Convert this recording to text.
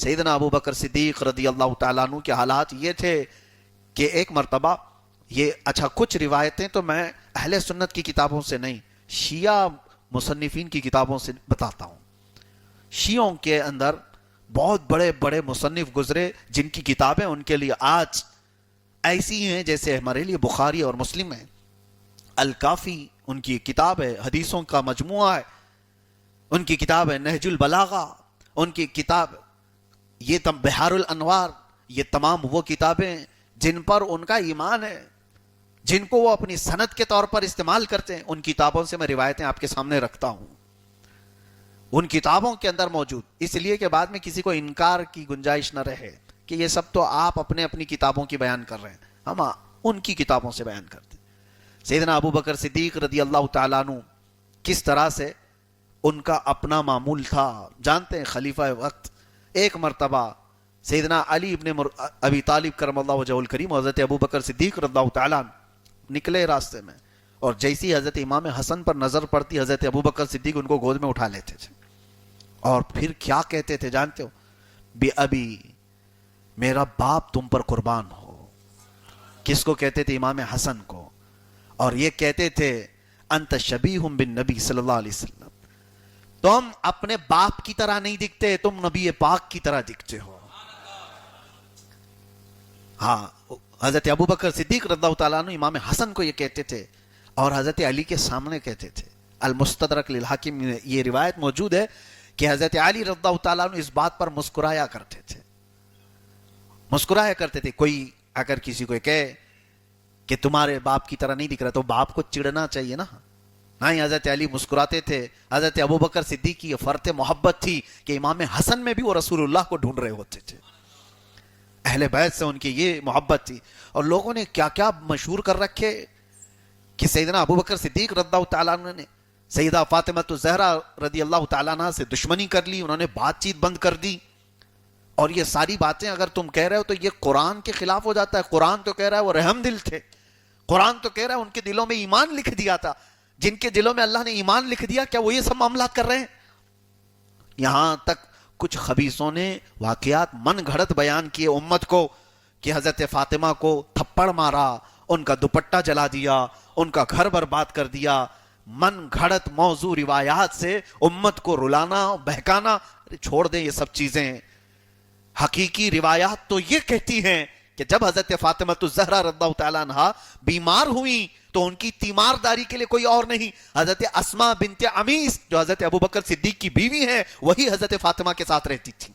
سیدنا ابو بکر صدیق رضی اللہ تعالیٰ عنہ کے حالات یہ تھے کہ ایک مرتبہ کچھ روایتیں تو میں اہل سنت کی کتابوں سے نہیں، شیعہ مصنفین کی کتابوں سے بتاتا ہوں. شیعوں کے اندر بہت بڑے بڑے مصنف گزرے جن کی کتابیں ان کے لیے آج ایسی ہیں جیسے ہمارے لیے بخاری اور مسلم ہیں. الکافی ان کی کتاب ہے، حدیثوں کا مجموعہ ہے. ان کی کتاب ہے نہج البلاغہ، ان کی کتاب یہ بحار الانوار، یہ تمام وہ کتابیں جن پر ان کا ایمان ہے، جن کو وہ اپنی سند کے طور پر استعمال کرتے ہیں. ان کتابوں سے میں روایتیں آپ کے سامنے رکھتا ہوں، ان کتابوں کے اندر موجود، اس لیے کہ بعد میں کسی کو انکار کی گنجائش نہ رہے کہ یہ سب تو آپ اپنی کتابوں کی بیان کر رہے ہیں، ہم ان کی کتابوں سے بیان کرتے ہیں. سیدنا ابو بکر صدیق رضی اللہ تعالیٰ عنہ کس طرح سے ان کا اپنا معمول تھا جانتے ہیں. خلیفہ وقت ایک مرتبہ سیدنا علی ابن ابی طالب کرم اللہ وجہہ الکریم، حضرت ابو بکر صدیق رضی اللہ تعالیٰ عنہ نکلے راستے میں، اور جیسی حضرت امام حسن پر نظر پڑتی حضرت ابو بکر صدیق ان کو گود میں اٹھا لیتے تھے، اور پھر کیا کہتے تھے جانتے ہو؟ بی ابی، میرا باپ تم پر قربان ہو. کس کو کہتے تھے؟ امام حسن کو. اور یہ کہتے تھے انت شبیہ بالنبی صلی اللہ علیہ وسلم، تم اپنے باپ کی طرح نہیں دکھتے، تم نبی پاک کی طرح دکھتے ہو. ہاں، حضرت ابو بکر صدیق رضی اللہ تعالیٰ عنہ امام حسن کو یہ کہتے تھے، اور حضرت علی کے سامنے کہتے تھے. المستدرک للحاکم میں یہ روایت موجود ہے کہ حضرت علی رضی اللہ تعالیٰ عنہ اس بات پر مسکرایا کرتے تھے. مسکرایا کرتے تھے. کوئی اگر کسی کو کہے کہ تمہارے باپ کی طرح نہیں دکھ رہا تو باپ کو چڑنا چاہیے نا. نہیں، حضرت علی مسکراتے تھے. حضرت ابو بکر صدیق کی یہ فرط محبت تھی کہ امام حسن میں بھی وہ رسول اللہ کو ڈھونڈ رہے ہوتے تھے. اہل بیت سے ان کی یہ محبت تھی. اور لوگوں نے کیا کیا مشہور کر رکھے کہ سیدنا ابو بکر صدیق رضی اللہ تعالیٰ عنہ نے سیدہ فاطمہ الزہرا رضی اللہ تعالیٰ عنہ سے دشمنی کر لی، انہوں نے بات چیت بند کر دی. اور یہ ساری باتیں اگر تم کہہ رہے ہو تو یہ قرآن کے خلاف ہو جاتا ہے. قرآن تو کہہ رہا ہے وہ رحم دل تھے، قرآن تو کہہ رہا ہے ان کے دلوں میں ایمان لکھ دیا تھا. جن کے دلوں میں اللہ نے ایمان لکھ دیا، کیا وہ یہ سب معاملات کر رہے ہیں؟ یہاں تک کچھ خبیثوں نے واقعات من گھڑت بیان کیے امت کو کہ حضرت فاطمہ کو تھپڑ مارا، ان کا دوپٹہ جلا دیا، ان کا گھر برباد کر دیا. من گھڑت موضوع روایات سے امت کو رلانا بہکانا. چھوڑ دیں یہ سب چیزیں. حقیقی روایات تو یہ کہتی ہیں کہ جب حضرت فاطمہ الزہرا رضی اللہ تعالیٰ عنہا بیمار ہوئی تو ان کی تیمارداری کے لیے کوئی اور نہیں، حضرت اسماء بنت عمیس جو حضرت ابو بکر صدیق کی بیوی ہیں وہی حضرت فاطمہ کے ساتھ رہتی تھی.